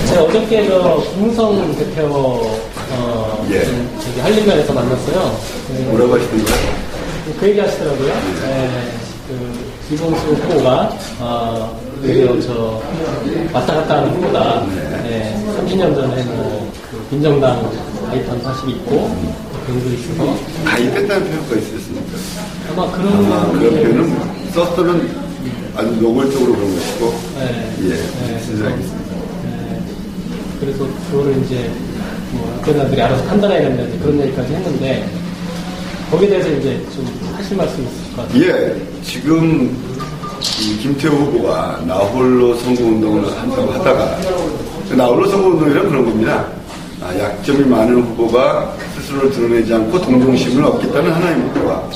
제가 어저께 김무성 대표 저기 한림면에서 만났어요. 뭐라고 하시던가요? 그 얘기 하시더라고요. 김범수 후보가 왔다 갔다 하는 후보다 30년 전에 민정당 가입한 사실이 있고 그런 게 있어서 가입했다는 표현가 있었습니까? 아마 그런 표현은 썼으면 아주 노골적으로 그런 것이고 알겠습니다. 그래서 그거를 이제 국회의원들이 알아서 판단해야 된다 그런 얘기까지 했는데 거기에 대해서 이제 좀 하실 말씀이 있을 것 같아요. 지금 김태호 후보가 나홀로 선거운동을 한다고 하다가 나홀로 선거운동이란 그런 겁니다. 약점이 많은 후보가 스스로를 드러내지 않고 동정심을 얻겠다는 하나의 목표와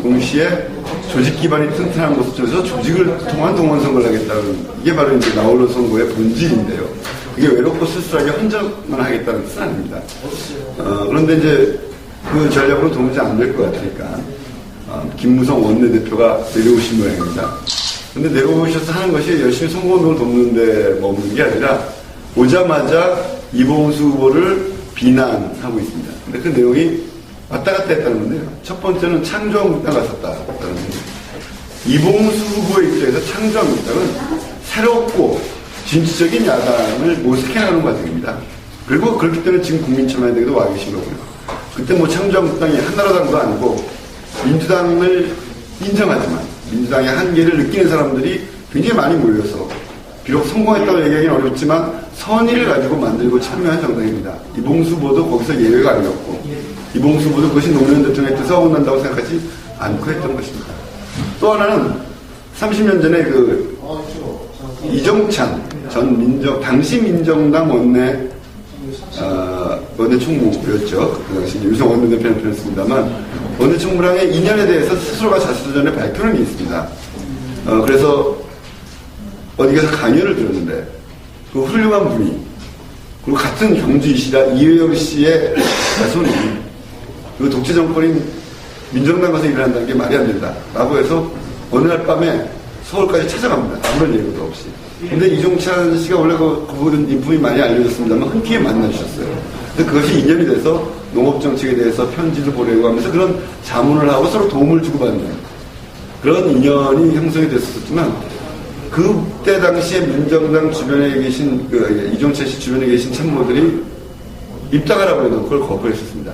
동시에 조직 기반이 튼튼한 곳을 통해서 조직을 통한 동원선거를 하겠다는 이게 바로 이제 나홀로 선거의 본질인데요. 이게 외롭고 쓸쓸하게 혼자만 하겠다는 뜻은 아닙니다. 그런데 이제 그 전략으로 도무지 안 될 것 같으니까 김무성 원내대표가 내려오신 모양입니다. 근데 내려오셔서 하는 것이 열심히 선거운동을 돕는데 머무는 게 아니라 오자마자 이봉수 후보를 비난하고 있습니다. 근데 그 내용이 왔다 갔다 했다는 건데요. 첫 번째는 창조한국당 갔었다는 겁니다. 이봉수 후보의 입장에서 창조한국당은 새롭고 진취적인 야당을 모색해나가는 과정입니다. 그리고 그렇기 때문에 지금 국민참여연대에도 와 계신 거고요. 그때 창조한국당이 한나라당도 아니고 민주당을 인정하지만 민주당의 한계를 느끼는 사람들이 굉장히 많이 모여서 비록 성공했다고 얘기하기는 어렵지만 선의를 가지고 만들고 참여한 정당입니다. 이봉수 후보도 거기서 예외가 아니었고 이봉수 후보도 그것이 노무현 대통령의 뜻에 어긋난다고 생각하지 않고 했던 것입니다. 또 하나는 30년 전에 이정찬 전 당시 민정당 원내 총무였죠. 그 당시 유성 원내대표는 표현했습니다만 원내 총무랑의 인연에 대해서 스스로가 자수전에 밝혀놓은 게 있습니다. 그래서 어디 가서 강연을 들었는데 그 훌륭한 분이 그리고 같은 경주이시라 이회영 씨의 자손이 그 독재 정권인 민정당 가서 일을 한다는 게 말이 안 된다 라고 해서 어느 날 밤에 서울까지 찾아갑니다. 아무런 예고도 없이. 근데 이종찬 씨가 원래 그분 인품이 많이 알려졌습니다만 흔쾌히 만나주셨어요. 근데 그것이 인연이 돼서 농업정책에 대해서 편지를 보내고 하면서 그런 자문을 하고 서로 도움을 주고받는 그런 인연이 형성이 됐었지만 그때 당시에 민정당 주변에 계신 이종찬 씨 주변에 계신 참모들이 입당하라고 해도 그걸 거부했었습니다.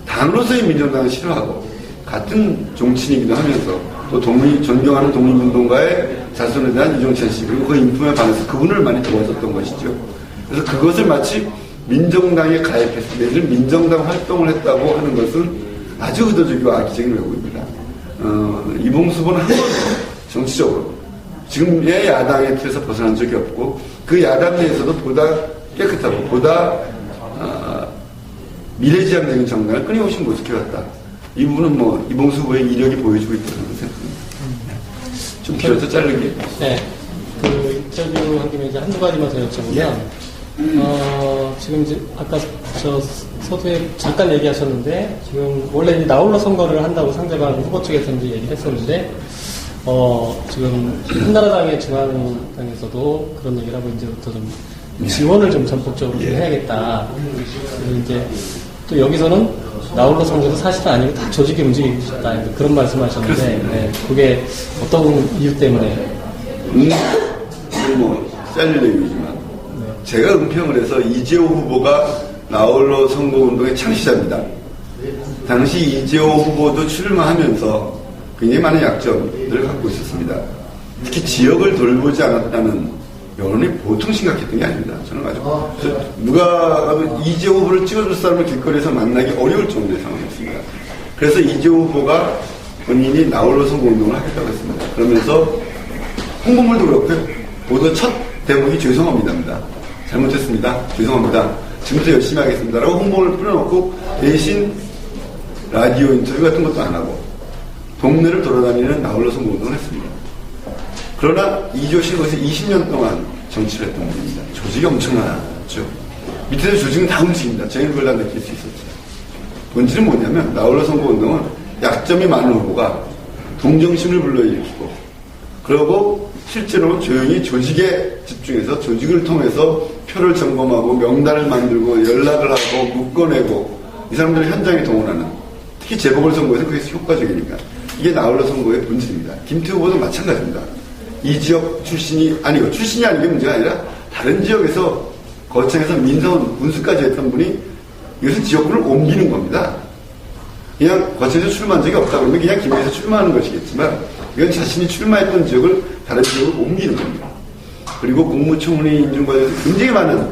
당으로서의 민정당을 싫어하고 같은 종친이기도 하면서 또 존경하는 독립운동가의 자손에 대한 이종찬 씨 그리고 그 인품에 반해서 그분을 많이 도와줬던 것이죠. 그래서 그것을 마치 민정당에 가입했을 때 민정당 활동을 했다고 하는 것은 아주 의도적이고 악의적인 왜곡입니다. 이봉수 후보는 한 번도 정치적으로 지금의 야당의 틀에서 벗어난 적이 없고 그 야당 내에서도 보다 깨끗하고 보다 미래지향적인 정당을 끊임없이 모색해왔다. 이 부분은 이봉수 후보의 이력이 보여주고 있다고 생각합니다. 좀 길어서 자르게. 네. 인터뷰 한 김에 이제 한두 가지만 더 여쭤보면, 지금 이제 아까 서두에 잠깐 얘기하셨는데, 지금 원래 이제 나홀로 선거를 한다고 상대방 후보 측에서 이제 얘기를 했었는데, 지금 한나라당의 중앙당에서도 그런 얘기를 하고 이제부터 좀 지원을 좀 전폭적으로 좀 해야겠다. 그리고 이제 또 여기서는 나홀로 선거도 사실은 아니고 다 조직이 움직이고 싶다. 그런 말씀하셨는데, 그게 어떤 이유 때문에? 잘릴 얘기지만, 제가 은평을 해서 이재호 후보가 나홀로 선거운동의 창시자입니다. 당시 이재호 후보도 출마하면서 굉장히 많은 약점들을 갖고 있었습니다. 특히 지역을 돌보지 않았다는 여론이 보통 심각했던 게 아닙니다. 저는 가지고 누가 가도 이재호 후보를 찍어줄 사람을 길거리에서 만나기 어려울 정도의 상황이었습니다. 그래서 이재호 후보가 본인이 나홀로 선거운동을 하겠다고 했습니다. 그러면서 홍보물도 그렇고요. 보도 첫 대목이 죄송합니다입니다. 잘못했습니다. 죄송합니다. 지금부터 열심히 하겠습니다라고 홍보를 뿌려놓고 대신 라디오 인터뷰 같은 것도 안 하고 동네를 돌아다니는 나홀로 선거운동을 했습니다. 그러나 이조실 것이 20년 동안 정치를 했던 분입니다. 조직이 엄청나죠. 밑에서 조직은 다 움직입니다. 저희는 그걸 다 느낄 수 있었죠. 본질은 뭐냐면 나홀로 선거운동은 약점이 많은 후보가 동정심을 불러일으키고 그러고 실제로는 조용히 조직에 집중해서 조직을 통해서 표를 점검하고 명단을 만들고 연락을 하고 묶어내고 이 사람들을 현장에 동원하는, 특히 재보궐선거에서 그게 효과적이니까 이게 나홀로 선거의 본질입니다. 김태우 후보도 마찬가지입니다. 이 지역 출신이 아니고, 출신이 아닌 게 문제가 아니라 다른 지역에서 거창에서 민선 군수까지 했던 분이 이것은 지역구를 옮기는 겁니다. 그냥 거창에서 출마한 적이 없다 그러면 그냥 김해에서 출마하는 것이겠지만, 이건 자신이 출마했던 지역을 다른 지역으로 옮기는 겁니다. 그리고 국무총리 인준 과정에서 굉장히 많은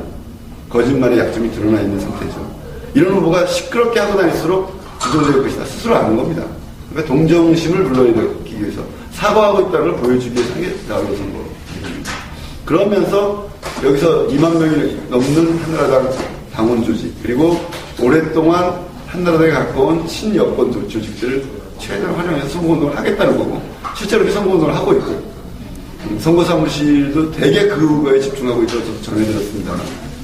거짓말의 약점이 드러나 있는 상태죠. 이런 후보가 시끄럽게 하고 다닐수록 부정될 것이다 스스로 아는 겁니다. 그러니까 동정심을 불러일으키기 위해서 사과하고 있다는 걸 보여주기 위해서 하게 나홀로 선거. 그러면서 여기서 2만 명이 넘는 한나라당 당원 조직, 그리고 오랫동안 한나라당에 가까운 친여권 조직들을 최대한 활용해서 선거운동을 하겠다는 거고, 실제로 이렇게 선거운동을 하고 있고, 선거 사무실도 되게 그거에 집중하고 있다고 저도 전해드렸습니다.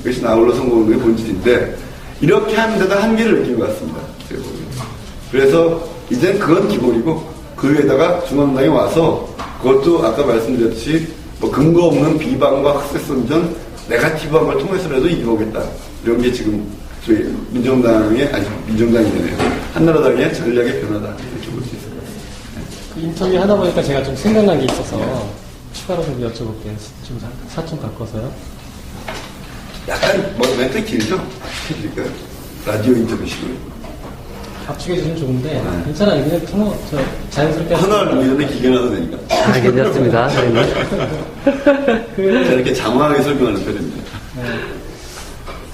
그것이 나홀로 선거운동의 본질인데, 이렇게 하는데도 한계를 느낀 것 같습니다. 제가 보기에는. 그래서 이젠 그건 기본이고, 그 위에다가 중앙당에 와서 그것도 아까 말씀드렸듯이 뭐 근거 없는 비방과 흑색선전, 네거티브한 걸 통해서라도 이겨오겠다. 이런 게 지금 저희 민정당의, 아니 민정당이네요. 한나라당의 전략의 변화다. 이렇게 볼 수 있을 것 같습니다. 그 인터뷰 하다 보니까 제가 좀 생각난 게 있어서 추가로 좀 여쭤볼게요. 좀 사좀 바꿔서요. 약간 뭐 멘트 길죠? 해드릴까요? 라디오 인터뷰식으로. 압축해주시면 좋은데 괜찮아요. 그냥 저 자연스럽게 하나를 위원회 기견하도 되니까. 아, 괜찮습니다. 저희는. 제가 이렇게 장황하게 설명하는 편입니다.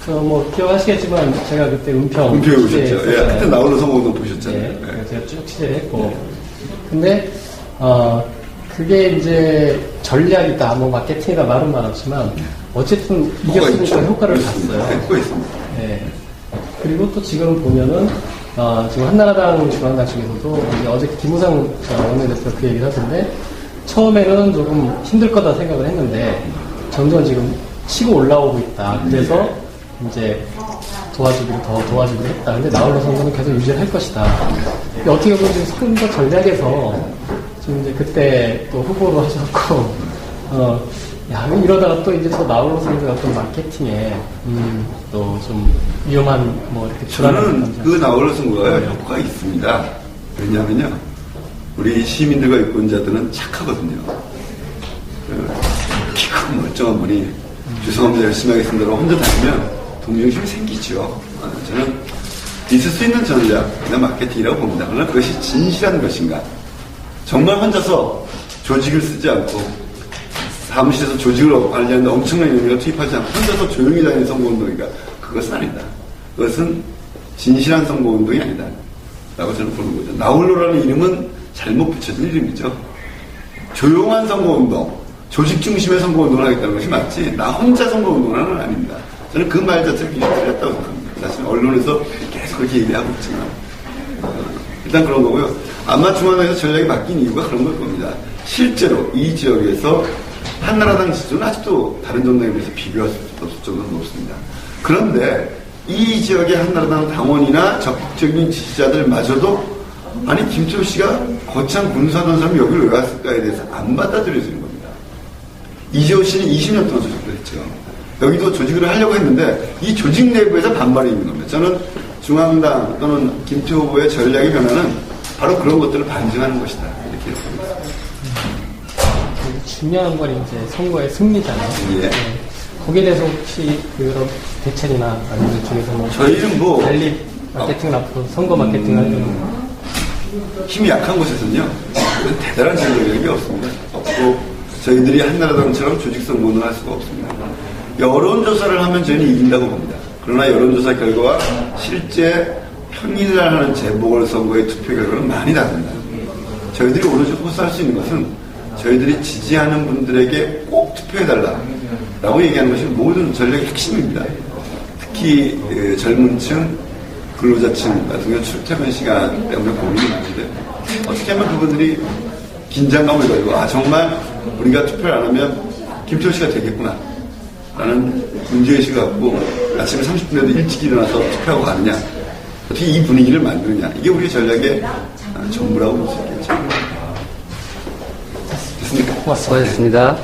뭐 기억하시겠지만 제가 그때 은평 은평에 오셨죠. 예, 그때 나홀로 선거운동 보셨잖아요. 네, 예. 제가 쭉 취재를 했고, 근데 그게 이제 전략이다, 뭐 마케팅이다 말은 많았지만 어쨌든 이겼으니까 효과를 봤어요. 했고 있습니다. 네. 그리고 또 지금 보면은 지금 한나라당 중앙당 측에서도 이제 어제 김우상 원내대표가 그 얘기를 하던데, 처음에는 조금 힘들 거다 생각을 했는데 점점 지금 치고 올라오고 있다. 그래서 이제 도와주기로 했다. 근데 나홀로 선거는 계속 유지를 할 것이다. 어떻게 보면 지금 선거 전략에서 지금 이제 그때 또 후보로 하셨고, 야, 이러다가 또 이제 또 나홀로 선거의 어떤 마케팅에 또 좀 위험한 뭐 이렇게 저는 그 나홀로 선거가 효과가 있습니다. 왜냐하면요, 우리 시민들과 유권자들은 착하거든요. 키 큰 멀쩡한 분이 죄송합니다, 열심히 하겠습니다라고 혼자 다니면 동정심이 생기죠. 저는 있을 수 있는 전략, 그냥 마케팅이라고 봅니다. 그러나 그것이 진실한 것인가? 정말 혼자서 조직을 쓰지 않고 사무실에서 조직을 관리하는데 엄청난 인력을 투입하지 않고 혼자서 조용히 다니는 선거운동인가? 그것은 아니다. 그것은 진실한 선거운동이 아니다. 라고 저는 보는 거죠. 나홀로라는 이름은 잘못 붙여진 이름이죠. 조용한 선거운동, 조직 중심의 선거운동을 하겠다는 것이 맞지, 나 혼자 선거운동은 아닙니다. 저는 그 말 자체를 굉장히 틀렸다고 생각합니다. 사실 언론에서 계속 그렇게 얘기하고 있지만, 일단 그런 거고요. 아마 중앙당에서 전략이 바뀐 이유가 그런 걸 겁니다. 실제로 이 지역에서 한나라당 지지율은 아직도 다른 정당에 비해서 비교할 수 없을 정도로 높습니다. 그런데 이 지역의 한나라당 당원이나 적극적인 지지자들마저도, 아니 김태우 씨가 거창 군수하던 사람이 여기를 왜 왔을까에 대해서 안 받아들여지는 겁니다. 이재호 씨는 20년 동안 조직을 했죠. 여기도 조직을 하려고 했는데 이 조직 내부에서 반발이 있는 겁니다. 저는 중앙당 또는 김태우 후보의 전략의 변화는 바로 그런 것들을 반증하는 것이다, 이렇게 보고 있습니다. 중요한 건 이제 선거의 승리잖아요. 예. 네. 거기에 대해서 혹시 그런 대책이나 아니면 중에서 뭐 저희는 뭐 관리 마케팅 앞으로 선거 마케팅 하려는 힘이 약한 곳에서는요, 대단한 전략이 없습니다. 없고 저희들이 한나라당처럼 조직성 운동을 할 수가 없습니다. 여론조사를 하면 저희는 이긴다고 봅니다. 그러나 여론조사 결과와 실제 평일날 하는 재보궐선거의 투표 결과는 많이 다릅니다. 저희들이 오로지 호소할 수 있는 것은 저희들이 지지하는 분들에게 꼭 투표해달라라고 얘기하는 것이 모든 전략의 핵심입니다. 특히 젊은 층, 근로자층 같은 경우 출퇴근 시간 때문에 고민이 많은데, 어떻게 하면 그분들이 긴장감을 가지고 정말 우리가 투표를 안 하면 김태우 씨가 되겠구나 라는 문제의식을 갖고 아침에 30분에도 일찍 일어나서 투표하고 가느냐, 어떻게 이 분위기를 만드느냐, 이게 우리 전략의 전부라고 볼 수 있겠죠. 됐습니까? 고맙습니다.